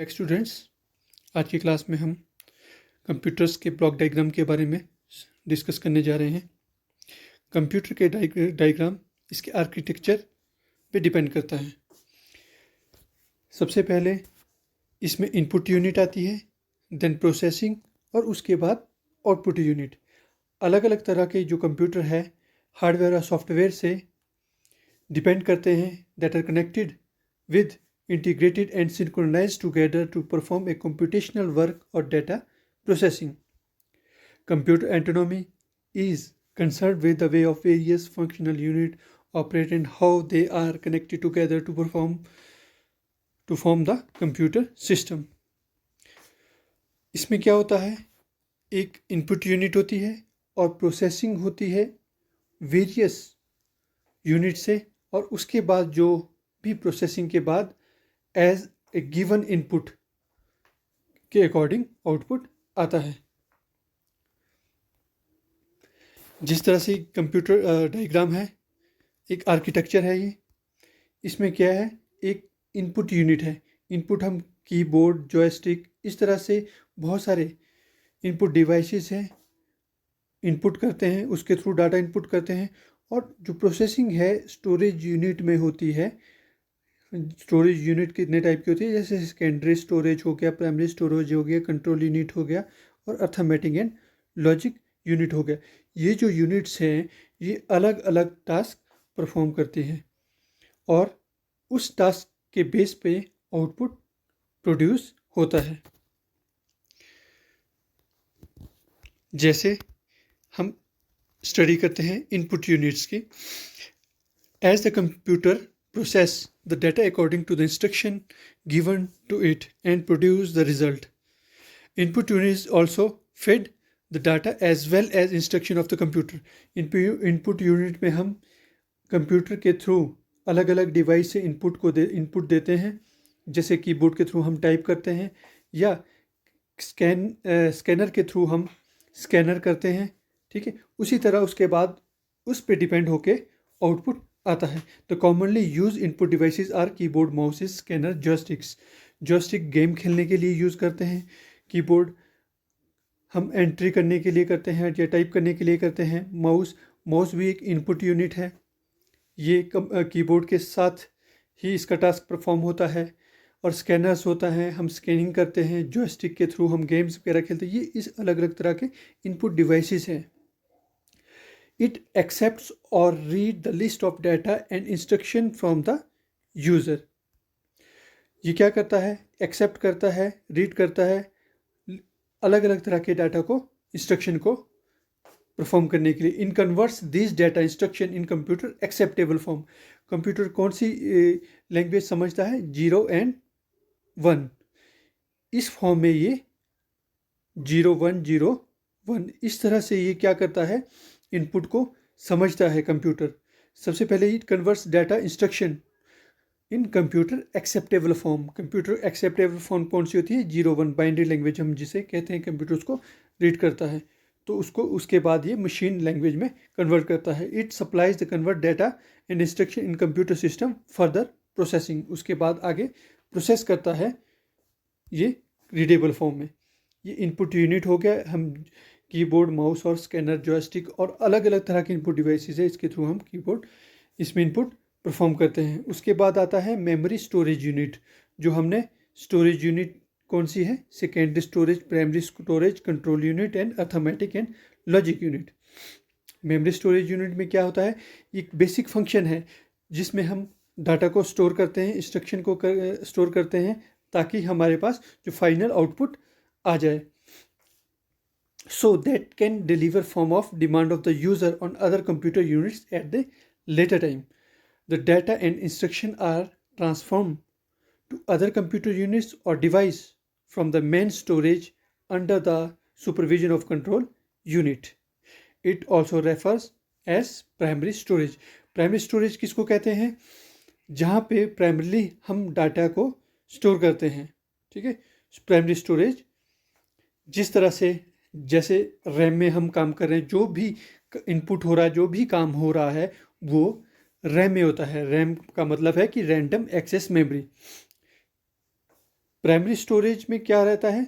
Back students, आज की class में हम कंप्यूटर्स के ब्लॉक डायग्राम के बारे में डिस्कस करने जा रहे हैं। कंप्यूटर के डायग्राम इसके आर्किटेक्चर पे डिपेंड करता है। सबसे पहले इसमें इनपुट यूनिट आती है, देन प्रोसेसिंग और उसके बाद आउटपुट यूनिट। अलग अलग तरह के जो कंप्यूटर है हार्डवेयर और सॉफ्टवेयर से डिपेंड करते हैं, that are connected with integrated and synchronized together to perform a computational work or data processing. Computer autonomy is concerned with the way of various functional units operate and how they are connected together to form the computer system. इसमें क्या होता है, एक input unit होती है और processing होती है वेरियस यूनिट से, और उसके बाद जो भी प्रोसेसिंग के बाद एज ए गिवन इनपुट के अकॉर्डिंग आउटपुट आता है। जिस तरह से कंप्यूटर डायग्राम है, एक आर्किटेक्चर है ये। इसमें क्या है, एक इनपुट यूनिट है। इनपुट हम कीबोर्ड, जॉयस्टिक, इस तरह से बहुत सारे इनपुट डिवाइसेस हैं, इनपुट करते हैं, उसके थ्रू डाटा इनपुट करते हैं। और जो प्रोसेसिंग है स्टोरेज यूनिट में होती है। स्टोरेज यूनिट कितने टाइप की होती है, जैसे सेकेंडरी स्टोरेज हो गया, प्राइमरी स्टोरेज हो गया, कंट्रोल यूनिट हो गया और अर्थमेटिक एंड लॉजिक यूनिट हो गया। ये जो यूनिट्स हैं ये अलग अलग टास्क परफॉर्म करती हैं और उस टास्क के बेस पे आउटपुट प्रोड्यूस होता है। जैसे हम स्टडी करते हैं इनपुट यूनिट्स की। As the computer process the data according to the instruction given to it and produce the result. Input units also fed the data as well as instruction of the computer. Input unit में हम computer के through अलग अलग device से input देते हैं, जैसे keyboard के थ्रू हम टाइप करते हैं या स्कैनर के थ्रू हम स्कैनर करते हैं, ठीक है। उसी तरह उसके बाद उस पर डिपेंड होके आउटपुट आता है। तो commonly use input devices are keyboard, mouses, scanner, joysticks. Joystick game खेलने के लिए यूज़ करते हैं, कीबोर्ड हम एंट्री करने के लिए करते हैं या टाइप करने के लिए करते हैं। माउस भी एक इनपुट यूनिट है, ये कीबोर्ड के साथ ही इसका टास्क परफॉर्म होता है। और स्कैनर्स होता है, हम स्कैनिंग करते हैं, जॉयस्टिक के थ्रू हम गेम्स वगैरह खेलते हैं। ये इस अलग अलग तरह के इनपुट डिवाइसेस हैं। It accepts or read the list of data and instruction from the user. ये क्या करता है, एक्सेप्ट करता है, रीड करता है अलग अलग तरह के डाटा को, इंस्ट्रक्शन को परफॉर्म करने के लिए। In converts this data instruction in computer acceptable form. Computer कौन सी लैंग्वेज समझता है, 0 and 1। इस फॉर्म में ये 0 1 0 1 इस तरह से ये क्या करता है, इनपुट को समझता है कंप्यूटर। सबसे पहले it converts data instruction in computer acceptable form. Computer acceptable form कौन सी होती है, 0 1 बाइनरी लैंग्वेज हम जिसे कहते हैं। कंप्यूटर उसको रीड करता है तो उसको उसके बाद ये मशीन लैंग्वेज में कन्वर्ट करता है। It supplies the convert data and instruction in computer system further processing. उसके बाद आगे प्रोसेस करता है ये रीडेबल फॉर्म में। ये इनपुट यूनिट हो गया। हम कीबोर्ड, माउस और स्कैनर, जॉयस्टिक और अलग अलग तरह के इनपुट डिवाइसेस है, इसके थ्रू हम कीबोर्ड इसमें इनपुट परफॉर्म करते हैं। उसके बाद आता है मेमोरी स्टोरेज यूनिट। जो हमने स्टोरेज यूनिट कौन सी है, secondary storage, primary storage, control unit and arithmetic and logic unit. Memory storage unit में क्या होता है, एक बेसिक फंक्शन है जिसमें हम डाटा को स्टोर करते हैं, इंस्ट्रक्शन को स्टोर करते हैं ताकि हमारे पास जो फाइनल आउटपुट आ जाए, so that can deliver form of demand of the user on other computer units at the later time. The data and instruction are transformed to other computer units or device from the main storage under the supervision of control unit. It also refers as primary storage. Primary storage किसको कहते हैं, जहाँ पे primarily हम data को store करते हैं, ठीक है। प्राइमरी स्टोरेज जिस तरह से, जैसे रैम में हम काम कर रहे हैं, जो भी इनपुट हो रहा है, जो भी काम हो रहा है वो रैम में होता है। रैम का मतलब है कि random access memory. Primary storage में क्या रहता है,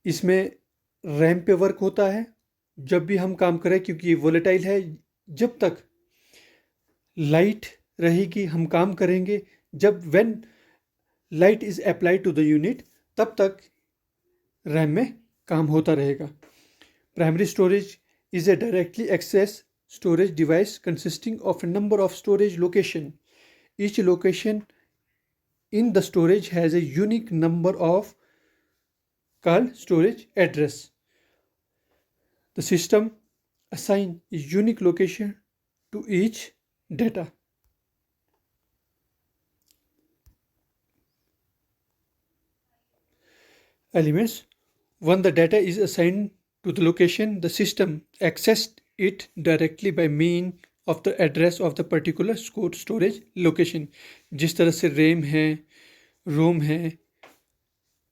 इसमें रैम पे वर्क होता है जब भी हम काम करें, क्योंकि ये वोलेटाइल है। जब तक लाइट रहेगी हम काम करेंगे, जब when light is applied to the unit तब तक रैम में काम होता रहेगा। Primary storage is a directly access storage device consisting of a number of storage location. Each location in the storage has a unique number of called storage address. The system assign a unique location to each data. Elements. When the data is assigned to the location, the system accessed it directly by means of the address of the particular storage location. जिस तरह से RAM है, रोम है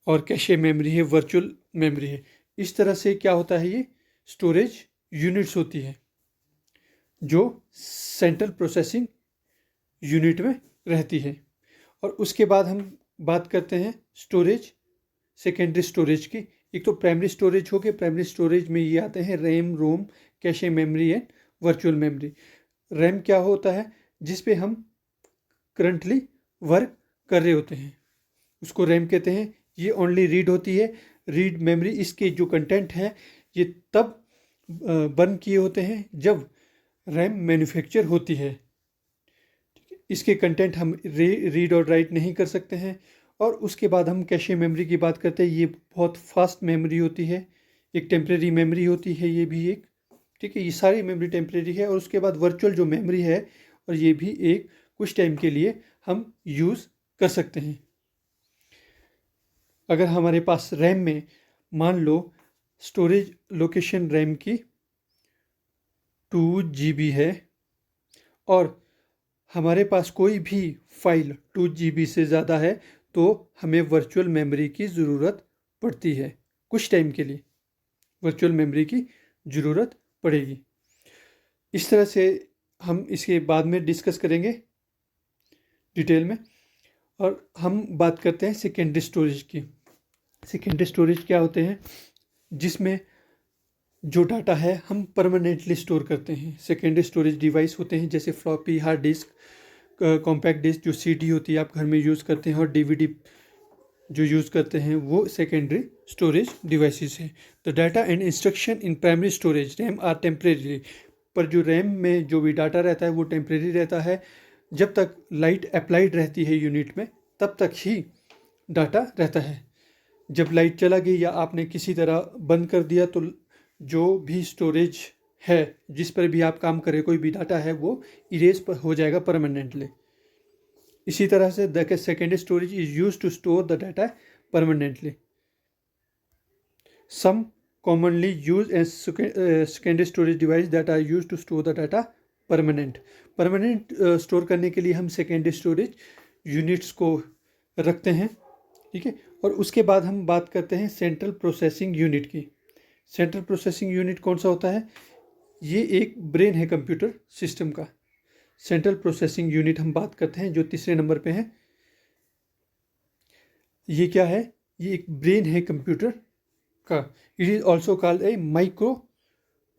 और cache memory है, virtual memory है, इस तरह से क्या होता है, ये स्टोरेज यूनिट्स होती है जो सेंट्रल प्रोसेसिंग यूनिट में रहती है। और उसके बाद हम बात करते हैं स्टोरेज, सेकेंडरी स्टोरेज की। एक तो प्राइमरी स्टोरेज हो गए, प्राइमरी स्टोरेज में ये आते हैं RAM, ROM, cache memory and virtual memory. RAM क्या होता है, जिस पे हम करंटली वर्क कर रहे होते हैं, उसको रैम कहते हैं। ये ओनली रीड होती है, रीड मेमोरी। इसके जो कंटेंट है ये तब बर्न किए होते हैं जब रैम मैन्युफैक्चर होती है। इसके कंटेंट हम रीड और राइट नहीं कर सकते हैं। और उसके बाद हम कैशे मेमोरी की बात करते हैं। ये बहुत फास्ट मेमोरी होती है, एक टेम्परेरी मेमोरी होती है ये भी एक, ठीक है। ये सारी मेमोरी टेम्परेरी है। और उसके बाद वर्चुअल जो मेमोरी है, और ये भी एक कुछ टाइम के लिए हम यूज़ कर सकते हैं। अगर हमारे पास रैम में मान लो स्टोरेज लोकेशन रैम की 2 GB है और हमारे पास कोई भी फाइल 2 GB से ज़्यादा है, तो हमें वर्चुअल मेमोरी की ज़रूरत पड़ती है। कुछ टाइम के लिए वर्चुअल मेमोरी की ज़रूरत पड़ेगी। इस तरह से हम इसके बाद में डिस्कस करेंगे डिटेल में। और हम बात करते हैं सेकेंडरी स्टोरेज की। सेकेंडरी स्टोरेज क्या होते हैं, जिसमें जो डाटा है हम परमानेंटली स्टोर करते हैं। सेकेंडरी स्टोरेज डिवाइस होते हैं जैसे floppy, hard disk, compact disk, जो CD होती है आप घर में यूज़ करते हैं, और DVD जो यूज़ करते हैं, वो सेकेंडरी स्टोरेज डिवाइसेस हैं। The data and instruction in primary storage RAM are temporary. पर जो रैम में जो भी डाटा रहता है वो टेम्परेरी रहता है। जब तक लाइट अप्लाइड रहती है यूनिट में तब तक ही डाटा रहता है। जब लाइट चला गई या आपने किसी तरह बंद कर दिया तो जो भी स्टोरेज है जिस पर भी आप काम करें, कोई भी डाटा है, वो इरेज हो जाएगा परमानेंटली। इसी तरह से the secondary storage is use to store the data permanently. Some commonly used as secondary storage device that are used to store the data permanent store करने के लिए हम सेकेंडरी स्टोरेज यूनिट्स को रखते हैं, ठीक है। और उसके बाद हम बात करते हैं सेंट्रल प्रोसेसिंग यूनिट की। सेंट्रल प्रोसेसिंग यूनिट कौन सा होता है, ये एक ब्रेन है कंप्यूटर सिस्टम का। सेंट्रल प्रोसेसिंग यूनिट हम बात करते हैं जो तीसरे नंबर पे है। ये क्या है, ये एक ब्रेन है कंप्यूटर का। It is also called a micro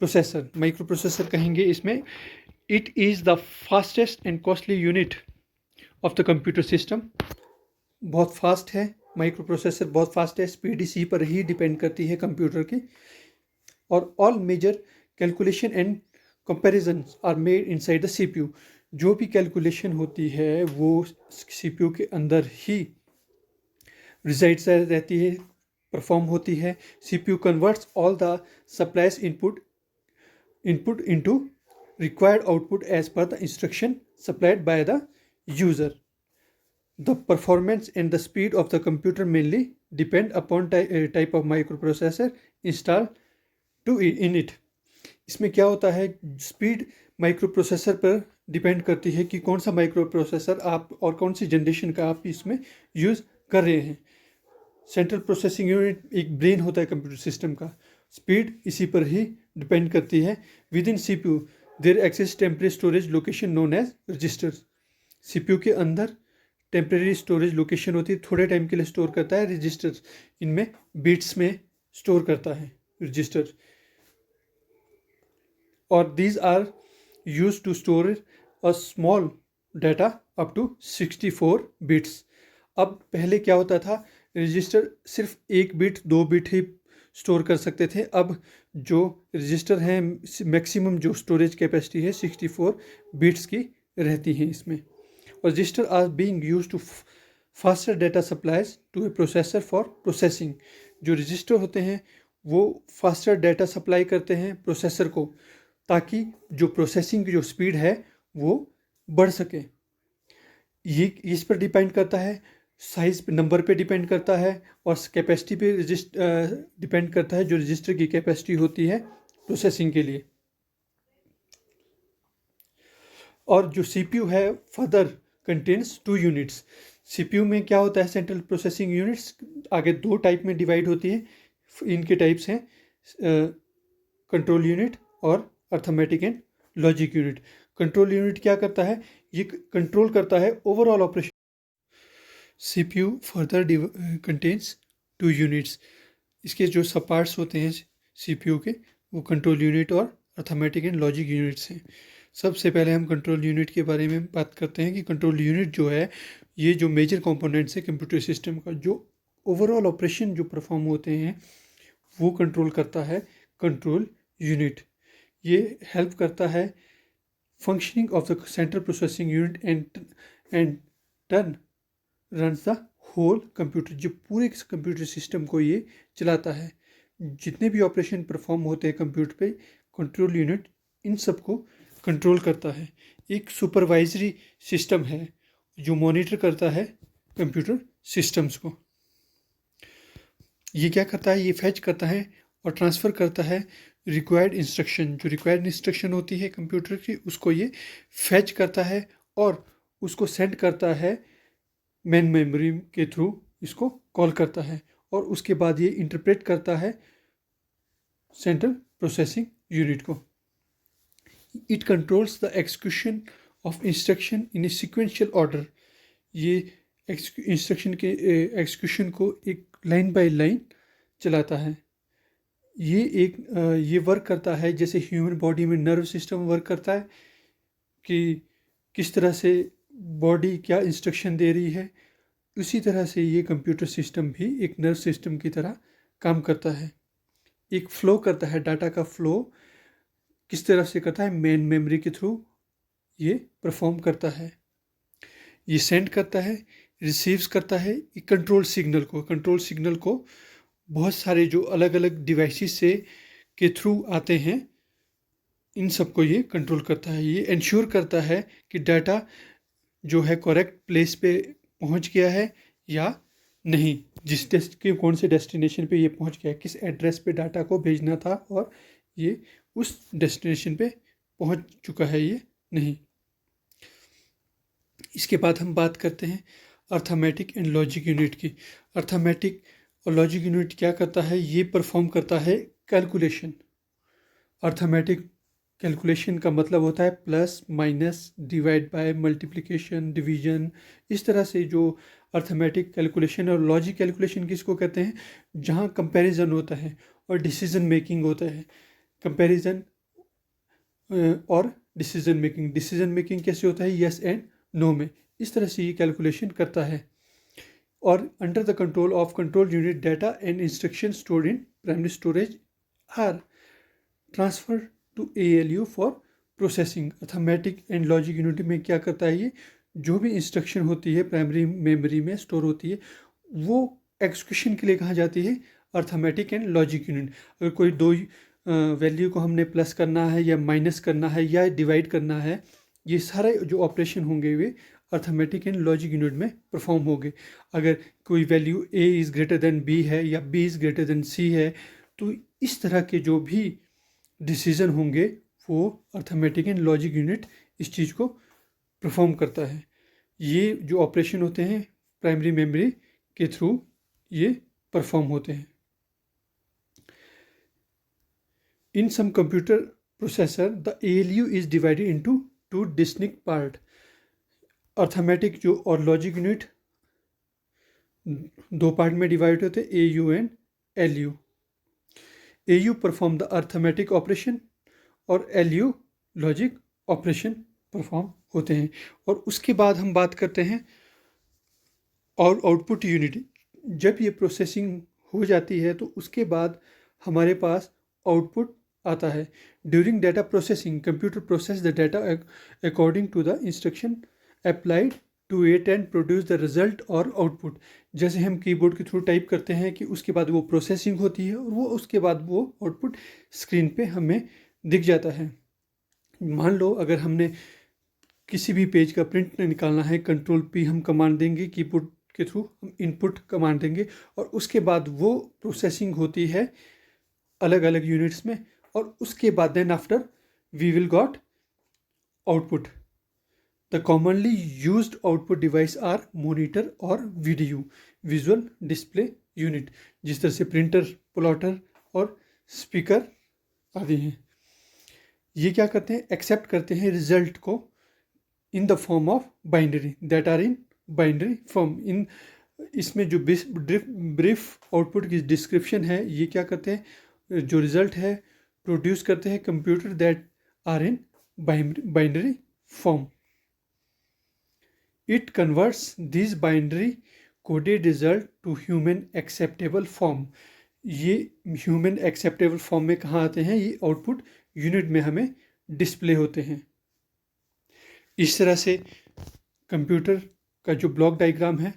processor. Micro processor कहेंगे इसमें। It is the fastest and costly unit of the computer system. बहुत फास्ट है माइक्रो प्रोसेसर, बहुत फास्ट है। स्पीड इसी पर ही डिपेंड करती है कंप्यूटर की। और all major calculation and comparison are made inside the CPU। जो भी कैलकुलेशन होती है वो CPU के अंदर ही रिजाइड्स रहती है, परफॉर्म होती है। CPU converts all the supplies input into required output as per the instruction supplied by the user. The performance and the speed of the computer mainly depend upon type of microprocessor installed in it। इसमें क्या होता है, speed micro processor पर depend करती है कि कौन सा माइक्रो प्रोसेसर आप और कौन सी जनरेशन का आप इसमें यूज़ कर रहे हैं। सेंट्रल प्रोसेसिंग यूनिट एक ब्रेन होता है कंप्यूटर सिस्टम का। स्पीड इसी पर ही डिपेंड करती है। Within CPU there exist temporary storage location known as registers. CPU के अंदर टेम्परेरी स्टोरेज लोकेशन होती है, थोड़े टाइम के लिए स्टोर करता है। रजिस्टर इनमें बिट्स में स्टोर करता है रजिस्टर, और these are use to store a small data up to 64 bits. अब पहले क्या होता था, रजिस्टर सिर्फ 1 बिट 2 बिट ही स्टोर कर सकते थे। अब जो रजिस्टर हैं मैक्सिमम जो स्टोरेज कैपेसिटी है 64 बिट्स की रहती हैं इसमें। और register are being use to faster data supplies to a processor for processing. जो रजिस्टर होते हैं वो फास्टर डाटा सप्लाई करते हैं प्रोसेसर को, ताकि जो प्रोसेसिंग की जो स्पीड है वो बढ़ सके। ये इस पर डिपेंड करता है, साइज नंबर पे डिपेंड करता है, और कैपेसिटी पे डिपेंड करता है, जो रजिस्टर की कैपेसिटी होती है प्रोसेसिंग के लिए। और जो सीपीयू है फर्दर कंटेन्स 2 यूनिट्स। सीपीयू में क्या होता है, सेंट्रल प्रोसेसिंग यूनिट्स आगे 2 टाइप में डिवाइड होती है। इनके टाइप्स हैं कंट्रोल यूनिट और arithmetic and logic unit. Control unit क्या करता है, ये कंट्रोल करता है overall operation. CPU further contains 2 units. इसके जो सब पार्ट्स होते हैं सीपीयू के, वो कंट्रोल यूनिट और अर्थमेटिक एंड लॉजिक यूनिट्स हैं। सबसे पहले हम कंट्रोल यूनिट के बारे में बात करते हैं कि कंट्रोल यूनिट जो है, ये जो मेजर कंपोनेंट्स है कंप्यूटर सिस्टम का, जो ओवरऑल ऑपरेशन जो परफॉर्म होते हैं वो कंट्रोल करता है कंट्रोल यूनिट। ये हेल्प करता है functioning of the central processing unit and turn runs the whole computer. जो पूरे कंप्यूटर सिस्टम को ये चलाता है, जितने भी ऑपरेशन परफॉर्म होते हैं कंप्यूटर पे, कंट्रोल यूनिट इन सब को कंट्रोल करता है। एक सुपरवाइजरी सिस्टम है जो मॉनिटर करता है कंप्यूटर सिस्टम्स को। ये क्या करता है, ये फैच करता है और ट्रांसफ़र करता है रिक्वायर्ड इंस्ट्रक्शन। जो रिक्वायर्ड इंस्ट्रक्शन होती है कंप्यूटर की, उसको ये फैच करता है और उसको सेंड करता है मेन मेमोरी के थ्रू, इसको कॉल करता है, और उसके बाद ये इंटरप्रेट करता है सेंट्रल प्रोसेसिंग यूनिट को। It controls the execution of instruction in a sequential order. ये इंस्ट्रक्शन के एग्जीक्यूशन को एक लाइन बाय लाइन चलाता है। ये वर्क करता है जैसे ह्यूमन बॉडी में नर्व सिस्टम वर्क करता है, कि किस तरह से बॉडी क्या इंस्ट्रक्शन दे रही है, उसी तरह से ये कंप्यूटर सिस्टम भी एक नर्व सिस्टम की तरह काम करता है। एक फ़्लो करता है, डाटा का फ़्लो किस तरह से करता है, मेन मेमोरी के थ्रू ये परफॉर्म करता है। ये सेंड करता है, रिसीव्स करता है कंट्रोल सिग्नल को बहुत सारे जो अलग अलग डिवाइसेस से के थ्रू आते हैं, इन सबको ये कंट्रोल करता है। ये इंश्योर करता है कि डाटा जो है करेक्ट प्लेस पे पहुंच गया है या नहीं, कौन से डेस्टिनेशन पे ये पहुंच गया है, किस एड्रेस पे डाटा को भेजना था और ये उस डेस्टिनेशन पे पहुंच चुका है ये नहीं। इसके बाद हम बात करते हैं अर्थमेटिक एंड लॉजिक यूनिट की। अर्थमेटिक और लॉजिक यूनिट क्या करता है, ये परफॉर्म करता है कैलकुलेशन। अर्थमेटिक कैलकुलेशन का मतलब होता है plus minus, divide by, multiplication, division. इस तरह से जो अर्थमेटिक कैलकुलेशन और लॉजिक कैलकुलेशन किसको कहते हैं, जहाँ कंपैरिजन होता है और डिसीजन मेकिंग होता है। कंपैरिजन और डिसीजन मेकिंग कैसे होता है, यस एंड नो में। इस तरह से ये कैलकुलेशन करता है। और under the control of control unit, data and instruction stored in primary storage are transfer to ALU for processing. Arithmetic and logic unit में क्या करता है, ये जो भी इंस्ट्रक्शन होती है प्राइमरी मेमोरी में स्टोर होती है, वो एग्जीक्यूशन के लिए कहाँ जाती है, अर्थमेटिक एंड लॉजिक यूनिट। अगर कोई दो वैल्यू को हमने प्लस करना है या माइनस करना है या डिवाइड करना है, ये सारे जो ऑपरेशन होंगे वे अर्थमेटिक एंड लॉजिक यूनिट में परफॉर्म होंगे। अगर कोई value A is greater than B है या B is greater than C है, तो इस तरह के जो भी डिसीजन होंगे वो अर्थमेटिक एंड लॉजिक यूनिट इस चीज़ को परफॉर्म करता है। ये जो ऑपरेशन होते हैं प्राइमरी मेमोरी के थ्रू ये परफॉर्म होते हैं। In some computer processor the ALU is divided into 2 distinct part. Arithmetic जो और लॉजिक यूनिट दो पार्ट में डिवाइड होते हैं, A U and L U. A U perform the arithmetic operation और L U logic operation perform होते हैं। और उसके बाद हम बात करते हैं और आउटपुट यूनिट। जब ये प्रोसेसिंग हो जाती है तो उसके बाद हमारे पास आउटपुट आता है। During data processing computer process the data according to the instruction applied to it and produce the result और आउटपुट। जैसे हम कीबोर्ड के थ्रू टाइप करते हैं कि उसके बाद वो प्रोसेसिंग होती है और वो उसके बाद वो आउटपुट स्क्रीन पे हमें दिख जाता है। मान लो अगर हमने किसी भी पेज का प्रिंट निकालना है, कंट्रोल पी हम कमांड देंगे, कीबोर्ड के थ्रू हम इनपुट कमांड देंगे और उसके बाद वो प्रोसेसिंग होती है अलग अलग यूनिट्स में और उसके बाद then after we will got output. The commonly used output device are monitor और वीडीयू विजुअल डिस्प्ले यूनिट, जिस तरह से प्रिंटर, प्लॉटर और स्पीकर आदि हैं। ये क्या करते हैं, एक्सेप्ट करते हैं रिजल्ट को in the form of binary that are in binary form. इन इसमें जो ब्रीफ आउटपुट की डिस्क्रिप्शन है, ये क्या करते हैं, जो रिजल्ट है प्रोड्यूस करते हैं computer that are in binary form. It converts this binary coded result to human acceptable form. ये ह्यूमन एक्सेप्टेबल फॉर्म में कहाँ आते हैं, ये आउटपुट यूनिट में हमें डिस्प्ले होते हैं। इस तरह से कंप्यूटर का जो ब्लॉक डायग्राम है